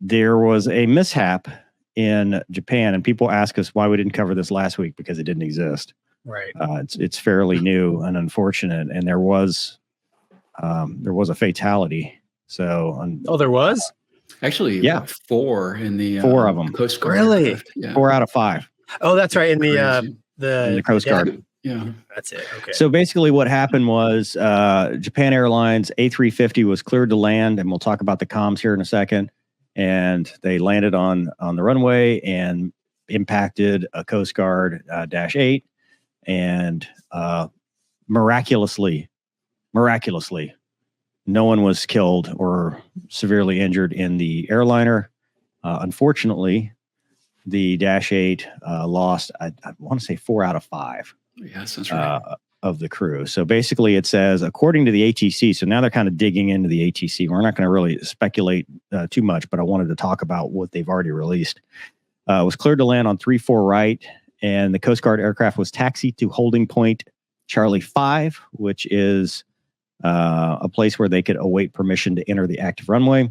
there was a mishap in Japan, and people ask us why we didn't cover this last week because it didn't exist. Right. It's fairly new and unfortunate, and there was a fatality. So, there was actually, yeah, 4 in the 4 of them. Coast Guard. Really? Aircraft. Yeah. 4 out of 5. Oh, that's right. In the Coast Guard. Yeah, that's it. Okay. So basically, what happened was Japan Airlines A350 was cleared to land, and we'll talk about the comms here in a second. And they landed on the runway and impacted a Coast Guard Dash 8, and miraculously, no one was killed or severely injured in the airliner. Unfortunately, the Dash 8 lost, I want to say 4 out of 5. Yes, that's right. Of the crew. So basically it says, according to the ATC, so now they're kind of digging into the ATC. We're not going to really speculate too much, but I wanted to talk about what they've already released. It was cleared to land on 3-4 right, and the Coast Guard aircraft was taxied to holding point Charlie 5, which is a place where they could await permission to enter the active runway.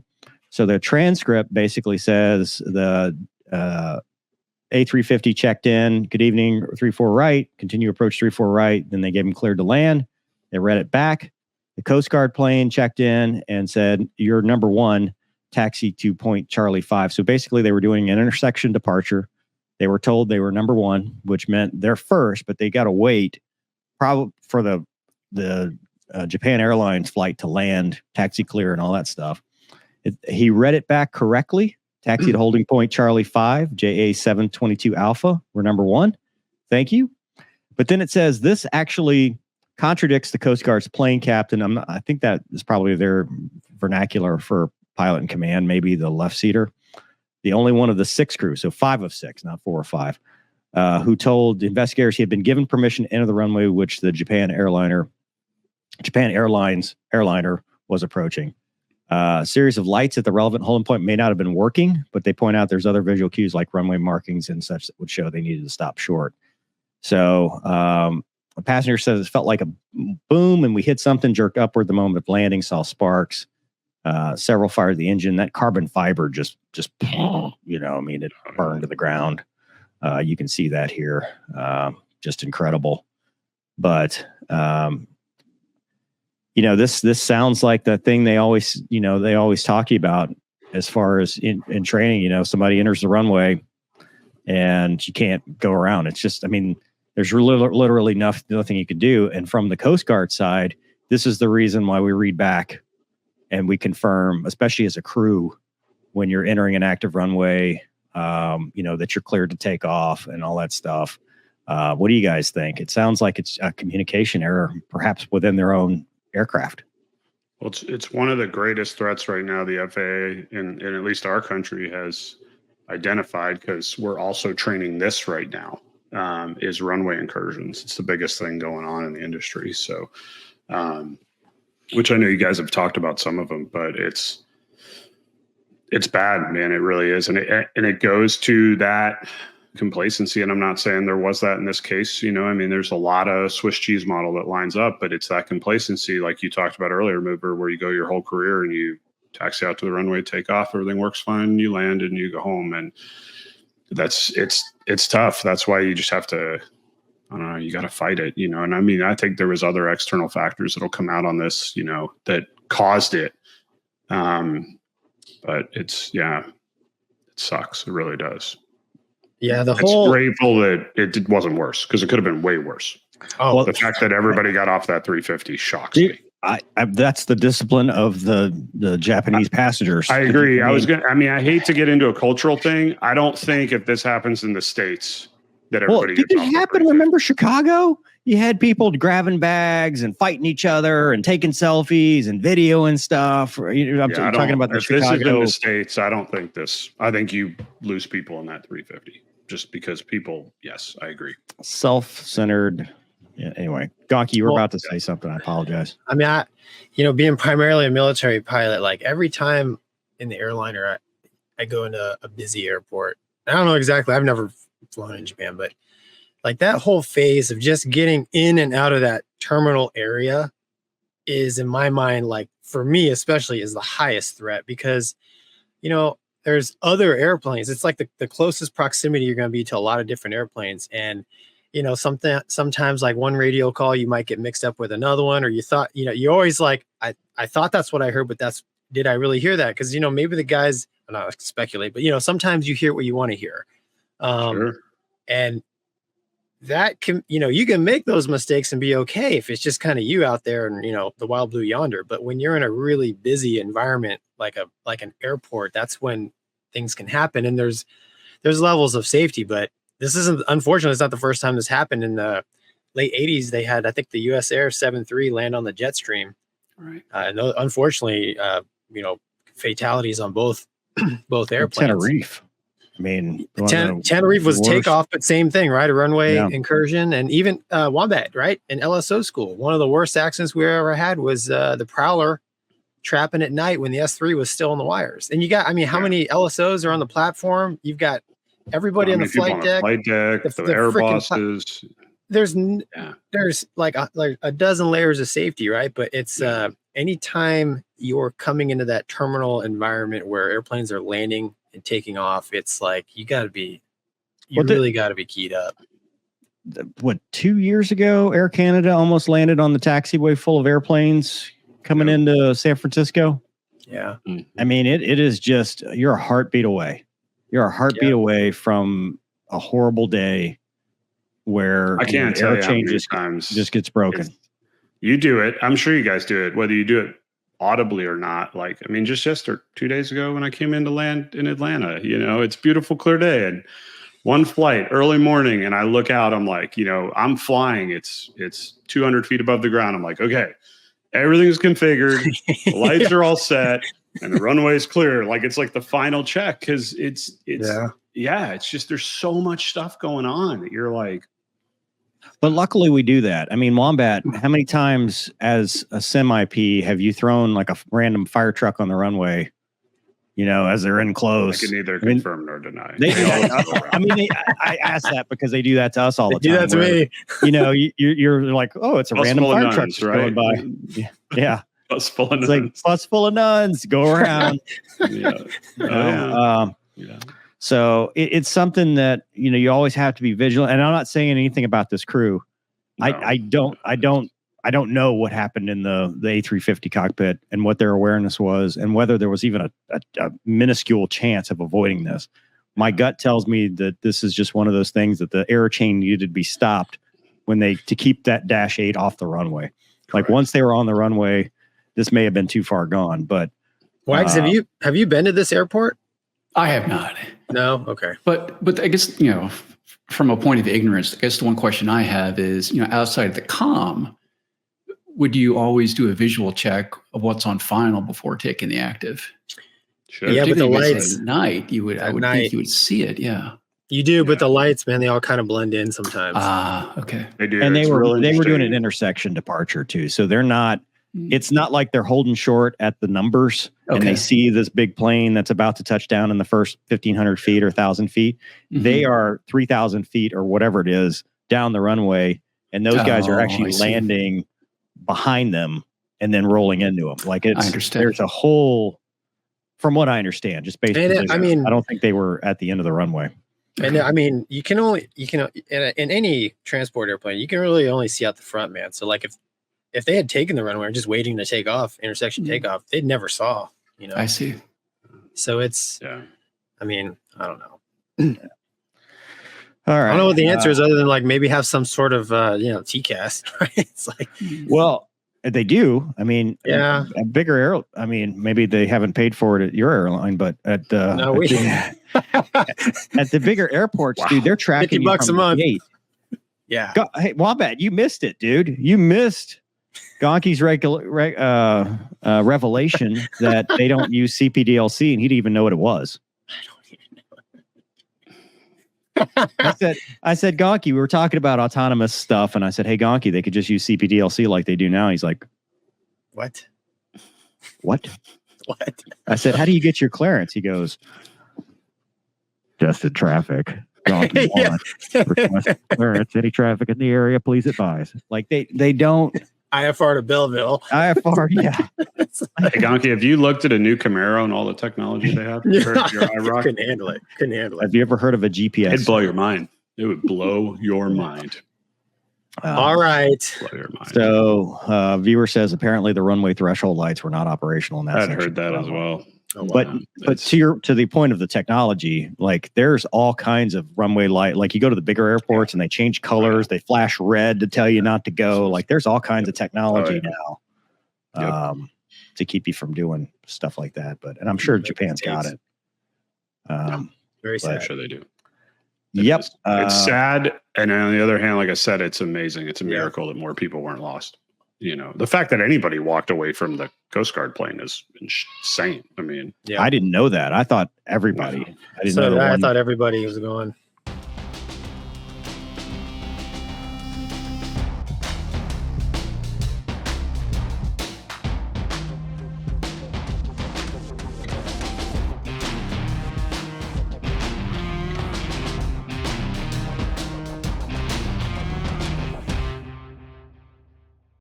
So the transcript basically says the A350 checked in, good evening, 3-4 right, continue approach 3-4 right. Then they gave them cleared to land. They read it back. The Coast Guard plane checked in and said, you're number 1, taxi to point Charlie 5. So basically they were doing an intersection departure. They were told they were number 1, which meant they're first, but they got to wait probably for the Japan Airlines flight to land, taxi clear and all that stuff. He read it back correctly. Taxi to holding point Charlie 5, JA722 Alpha. We're number 1. Thank you. But then it says this actually contradicts the Coast Guard's plane captain. I think that is probably their vernacular for pilot in command, maybe the left seater. The only one of the 6 crew, so 5 of 6, not 4 or 5, who told investigators he had been given permission to enter the runway, which the Japan Airlines airliner was approaching. A series of lights at the relevant holding point may not have been working, but they point out there's other visual cues like runway markings and such that would show they needed to stop short. So a passenger says it felt like a boom and we hit something, jerked upward the moment of landing, saw sparks, several fired the engine. That carbon fiber just it burned to the ground. You can see that here. Just incredible. But this sounds like the thing they always talk about as far as in training. Somebody enters the runway and you can't go around. It's just, there's literally nothing you can do. And from the Coast Guard side, this is the reason why we read back and we confirm, especially as a crew, when you're entering an active runway, that you're cleared to take off and all that stuff. What do you guys think? It sounds like it's a communication error, perhaps within their own aircraft. Well, it's one of the greatest threats right now the FAA in at least our country has identified, because we're also training this right now, is runway incursions. It's the biggest thing going on in the industry. So, which I know you guys have talked about some of them, but it's bad, man. It really is. And it goes to that complacency. And I'm not saying there was that in this case, there's a lot of Swiss cheese model that lines up, but it's that complacency, like you talked about earlier, Mover, where you go your whole career and you taxi out to the runway, take off, everything works fine, you land and you go home. And it's tough. That's why you just have to, I don't know, you got to fight it, and I think there was other external factors that'll come out on this, that caused it. But it sucks. It really does. Yeah, it's grateful that it wasn't worse, because it could have been way worse. Oh, well, the fact that everybody got off that 350 shocks me. That's the discipline of the Japanese passengers. I agree. I hate to get into a cultural thing. I don't think if this happens in the States that everybody. Did it happen? Remember Chicago? You had people grabbing bags and fighting each other and taking selfies and video and stuff. I'm talking about the Chicago. This is in the States. I don't think this. I think you lose people in that 350 just because people. Yes, I agree. Self-centered. Yeah, anyway, Gonky, you were about to say something. I apologize. Being primarily a military pilot, like every time in the airliner, I go into a busy airport. I don't know exactly. I've never flown in Japan, but like that whole phase of just getting in and out of that terminal area is, in my mind, like for me especially, is the highest threat, because there's other airplanes. It's like the closest proximity you're going to be to a lot of different airplanes. And, you know, sometimes like one radio call, you might get mixed up with another one, or you thought, you know, you always like, I thought that's what I heard, but did I really hear that? Because, you know, maybe the guys, I'm not speculate, but, you know, sometimes you hear what you want to hear. Sure. And that can, you know, you can make those mistakes and be okay if it's just kind of you out there and, you know, the wild blue yonder. But when you're in a really busy environment, like an airport, that's when things can happen. And there's levels of safety, but this isn't, unfortunately, it's not the first time this happened. In the late 80s, they had, I think, the US Air 7-3 land on the jet stream. Right. And unfortunately, you know, fatalities on both airplanes. Tenerife. I mean, Tenerife was takeoff, but same thing, right? A runway incursion, and even Wombat, right? In LSO school, one of the worst accidents we ever had was the Prowler trapping at night when the S3 was still on the wires. And you got, I mean, how many LSOs are on the platform? You've got everybody on the flight deck, the air bosses. There's like a dozen layers of safety, right? But it's anytime you're coming into that terminal environment where airplanes are landing and taking off, it's like you really got to be keyed up. What, 2 years ago, Air Canada almost landed on the taxiway full of airplanes coming into San Francisco. Yeah. I mean, it is just, you're a heartbeat away. You're a heartbeat away from a horrible day where I can't tell you how many times just gets broken. You do it. I'm sure you guys do it, whether you do it audibly or not. Like, I mean, just yesterday, 2 days ago when I came in to land in Atlanta, you know, it's beautiful, clear day, and one flight early morning, and I look out, I'm like, you know, I'm flying. It's 200 feet above the ground. I'm like, okay, everything's configured. The lights are all set and the runway is clear. Like, it's like the final check. Cause it's just, there's so much stuff going on that you're like, but luckily we do that. I mean, Wombat, how many times as a semi-P have you thrown like a random fire truck on the runway, you know, as they're in close? I can neither confirm nor deny. I ask that because they do that to us all the time. Do that to me. You know, you're like, oh, it's a random fire truck going by. Yeah. Bus full of nuns. Like bus full of nuns, go around. So it's something that, you know, you always have to be vigilant. And I'm not saying anything about this crew. No. I don't know what happened in the A350 cockpit and what their awareness was and whether there was even a minuscule chance of avoiding this. My gut tells me that this is just one of those things that the air chain needed to be stopped to keep that -8 off the runway. Correct. Like once they were on the runway, this may have been too far gone. But Wags, have you been to this airport? I have not. No? Okay. But I guess, you know, from a point of ignorance, I guess the one question I have is, you know, outside of the comm, would you always do a visual check of what's on final before taking the active? Sure. Yeah, but the lights at night, think you would see it. Yeah. You do, but the lights, man, they all kind of blend in sometimes. Okay. They do. And they were doing an intersection departure too. So they're not, it's not like they're holding short at the numbers and they see this big plane that's about to touch down in the first 1,500 feet or 1,000 feet. Mm-hmm. They are 3,000 feet or whatever it is down the runway. And those guys are actually landing behind them and then rolling into them. Like I understand. There's a whole, from what I understand, just based on, I don't think they were at the end of the runway. And I mean, you can in any transport airplane, you can really only see out the front, man. So like if they had taken the runway and just waiting to take off, intersection takeoff, they'd never saw, you know. I see. So it's, I mean, I don't know. All right. I don't know what the answer is other than like maybe have some sort of, TCAS, right? It's like, well, they do. I mean, a bigger maybe they haven't paid for it at your airline, but at the bigger airports, dude, they're tracking $50 a month. Gate. Yeah. Hey, Wombat, you missed it, dude. You missed Gonky's revelation that they don't use CPDLC, and he didn't even know what it was. I said, Gonky, we were talking about autonomous stuff, and I said, hey, Gonky, they could just use CPDLC like they do now. He's like, What? I said, how do you get your clearance? He goes, just in traffic. Gonky request clearance. Any traffic in the area, please advise. Like they don't. IFR to Belleville. IFR, yeah. Hey, Gonky, have you looked at a new Camaro and all the technology they have? Your iRock? Couldn't handle it. Couldn't handle it. Have you ever heard of a GPS? It'd blow your mind. It would blow your mind. All right. Blow your mind. So, viewer says apparently the runway threshold lights were not operational in that. I'd section. heard that as well. Oh, wow. But to the point of the technology, like there's all kinds of runway light. Like you go to the bigger airports and they change colors, they flash red to tell you not to go. Like there's all kinds of technology now to keep you from doing stuff like that. And I'm sure Japan's got it. Very sad. I'm sure they do. Yep. It's sad. And on the other hand, like I said, it's amazing. It's a miracle that more people weren't lost. You know, the fact that anybody walked away from the Coast Guard plane is insane. I mean, I didn't know that. I thought everybody. I didn't know. I thought everybody was going.